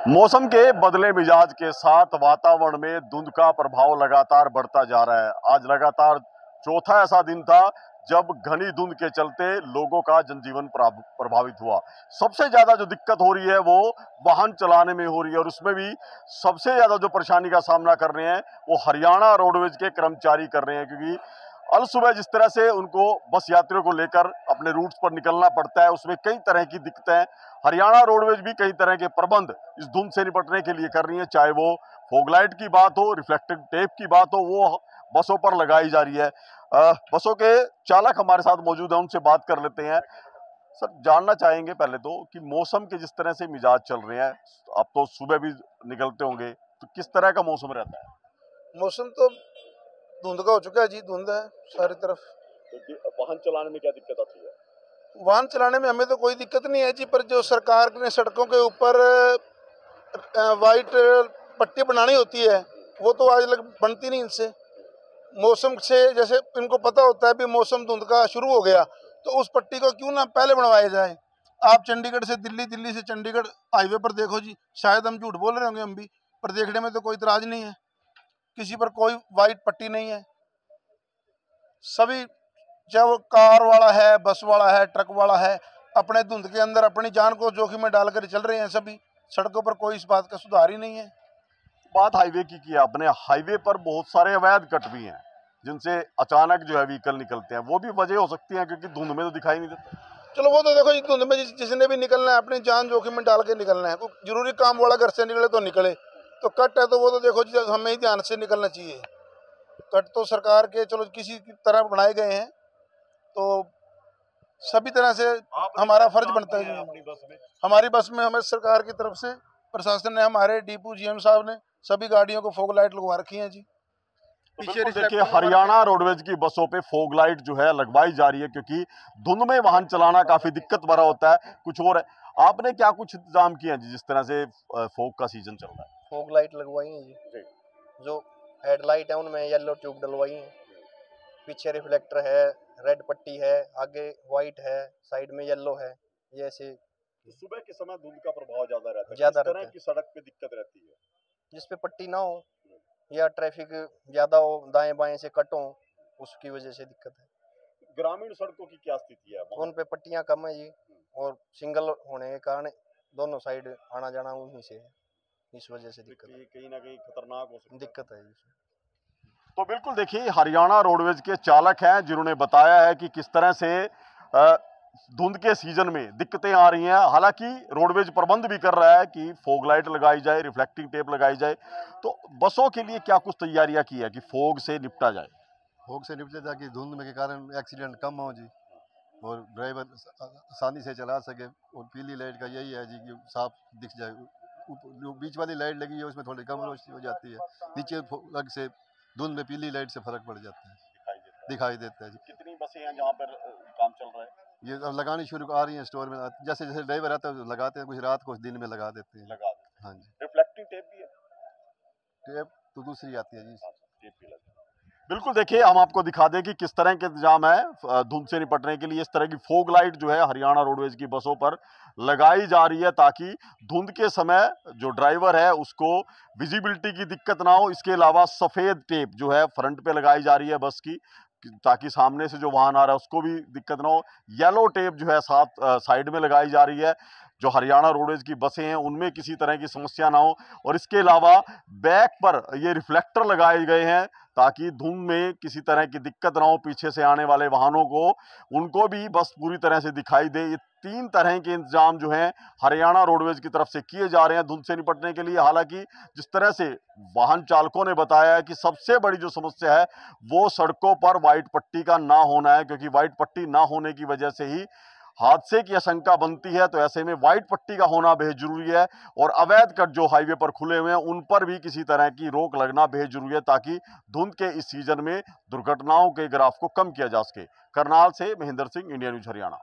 मौसम के बदले मिजाज के साथ वातावरण में धुंध का प्रभाव लगातार बढ़ता जा रहा है। आज लगातार चौथा ऐसा दिन था जब घनी धुंध के चलते लोगों का जनजीवन प्रभावित हुआ। सबसे ज्यादा जो दिक्कत हो रही है वो वाहन चलाने में हो रही है और उसमें भी सबसे ज्यादा जो परेशानी का सामना कर रहे हैं वो हरियाणा रोडवेज के कर्मचारी कर रहे हैं, क्योंकि अल सुबह जिस तरह से उनको बस यात्रियों को लेकर अपने रूट्स पर निकलना पड़ता है उसमें कई तरह की दिक्कतें हरियाणा रोडवेज भी कई तरह के प्रबंध इस धुंध से निपटने के लिए कर रही है। चाहे वो फोगलाइट की बात हो, रिफ्लेक्टिव टेप की बात हो, वो बसों पर लगाई जा रही है। बसों के चालक हमारे साथ मौजूद हैं, उनसे बात कर लेते हैं। सर, जानना चाहेंगे पहले तो कि मौसम के जिस तरह से मिजाज चल रहे हैं, आप तो सुबह भी निकलते होंगे, तो किस तरह का मौसम रहता है? मौसम तो धुंध का हो चुका है जी, धुंध है सारी तरफ। तो वाहन चलाने में क्या दिक्कत आती है? वाहन चलाने में हमें तो कोई दिक्कत नहीं है जी, पर जो सरकार ने सड़कों के ऊपर वाइट पट्टी बनानी होती है वो तो आज तक बनती नहीं इनसे। मौसम से जैसे इनको पता होता है भी मौसम धुंध का शुरू हो गया तो उस पट्टी को क्यों ना पहले बनवाया जाए। आप चंडीगढ़ से दिल्ली, दिल्ली से चंडीगढ़ हाईवे पर देखो जी, शायद हम झूठ बोल रहे होंगे हम भी, पर देखने में तो कोई इतराज नहीं है, किसी पर कोई वाइट पट्टी नहीं है। सभी चाहे वो कार वाला है, बस वाला है, ट्रक वाला है, अपने धुंध के अंदर अपनी जान को जोखिम में डालकर चल रहे हैं। सभी सड़कों पर कोई इस बात का सुधार ही नहीं है। बात हाईवे की आपने, हाईवे पर बहुत सारे अवैध कट भी हैं जिनसे अचानक जो है व्हीकल निकलते हैं, वो भी वजह हो सकती है क्योंकि धुंध में तो दिखाई नहीं देता। चलो वो तो देखो जी, धुंध में जिसने भी निकलना है अपनी जान जोखिम में डाल के निकलना है। कोई जरूरी काम वाला घर से निकले तो निकले, तो कट है तो वो तो देखो जी हमें ही ध्यान से निकलना चाहिए। कट तो सरकार के चलो किसी की तरह बनाए गए हैं, तो सभी तरह से हमारा फर्ज बनता है। हमारी बस में हमें सरकार की तरफ से प्रशासन ने, हमारे डीपू जीएम साहब ने सभी गाड़ियों को फोग लाइट लगवा रखी है जी। पीछे देखिए, हरियाणा रोडवेज की बसों पे फोग लाइट जो है लगवाई जा रही है क्योंकि धुंध में वाहन चलाना काफी दिक्कत भरा होता है। कुछ और है, आपने क्या कुछ इंतजाम किया जी जिस तरह से फोग का सीजन चल रहा है? फोग लाइट लगवाई है जी, जो हेडलाइट है उनमें येलो ट्यूब डलवाई है, पीछे रिफ्लेक्टर है, रेड पट्टी है, आगे व्हाइट है, साइड में येलो है। ये ऐसे सुबह के समय धुंध का प्रभाव ज्यादा रहता है, ज्यादा किस तरह की सड़क पे दिक्कत रहती है? जिसपे पट्टी ना हो या ट्रैफिक ज्यादा हो, दाएं बाएं से कट हो, उसकी वजह से दिक्कत है। ग्रामीण सड़कों की क्या स्थिति है? उन पे पट्टियां कम है जी, और सिंगल होने के कारण दोनों साइड आना जाना उन्हीं से है, इस वजह से दिक्कत है। कहीं ना कहीं खतरनाक हो सकती है, दिक्कत है। तो बिल्कुल देखिए, हरियाणा रोडवेज के चालक हैं जिन्होंने बताया है कि किस तरह से धुंध के सीजन में दिक्कतें आ रही हैं। हालांकि रोडवेज प्रबंध भी कर रहा है कि फोग लाइट लगाई जाए, रिफ्लेक्टिंग टेप लगाई जाए। तो बसों के लिए क्या कुछ तैयारियां की है कि फोग से निपटा जाए? फोग से निपटे ताकि धुंध में के कारण एक्सीडेंट कम हो जी, और ड्राइवर आसानी से चला सके। और पीली लाइट का यही है जी कि साफ दिख जाए। जो बीच वाली लाइट लगी है उसमें थोड़ी कम रोशनी हो जाती है, नीचे लग से धुंध में पीली लाइट से फर्क पड़ जाता है, दिखाई देता है जी। कितनी बसें हैं जहाँ पर काम चल रहा है? ये अब लगानी शुरू आ रही है स्टोर में, जैसे जैसे ड्राइवर आता है लगाते हैं, कुछ रात को दिन में लगा देते हैं। हाँ जी। रिफ्लेक्टिव टेप भी है? टेप तो दूसरी आती है जी। टेप भी लगा। बिल्कुल देखिए, हम आपको दिखा दें कि किस तरह के इंतजाम है धुंध से निपटने के लिए। इस तरह की फोग लाइट जो है हरियाणा रोडवेज की बसों पर लगाई जा रही है ताकि धुंध के समय जो ड्राइवर है उसको विजिबिलिटी की दिक्कत ना हो। इसके अलावा सफेद टेप जो है फ्रंट पे लगाई जा रही है बस की, ताकि सामने से जो वाहन आ रहा है उसको भी दिक्कत ना हो। येलो टेप जो है साथ साइड में लगाई जा रही है, जो हरियाणा रोडवेज की बसें हैं उनमें किसी तरह की समस्या ना हो। और इसके अलावा बैक पर ये रिफ्लेक्टर लगाए गए हैं ताकि धुंध में किसी तरह की दिक्कत ना हो। पीछे से आने वाले वाहनों को, उनको भी बस पूरी तरह से दिखाई दे। ये 3 तरह के इंतजाम जो हैं हरियाणा रोडवेज की तरफ से किए जा रहे हैं धुंध से निपटने के लिए। हालांकि जिस तरह से वाहन चालकों ने बताया है कि सबसे बड़ी जो समस्या है वो सड़कों पर व्हाइट पट्टी का ना होना है, क्योंकि व्हाइट पट्टी ना होने की वजह से ही हादसे की आशंका बनती है। तो ऐसे में व्हाइट पट्टी का होना बेहद जरूरी है और अवैध कट जो हाईवे पर खुले हुए हैं उन पर भी किसी तरह की रोक लगना बेहद जरूरी है ताकि धुंध के इस सीजन में दुर्घटनाओं के ग्राफ को कम किया जा सके। करनाल से महेंद्र सिंह, इंडिया न्यूज हरियाणा।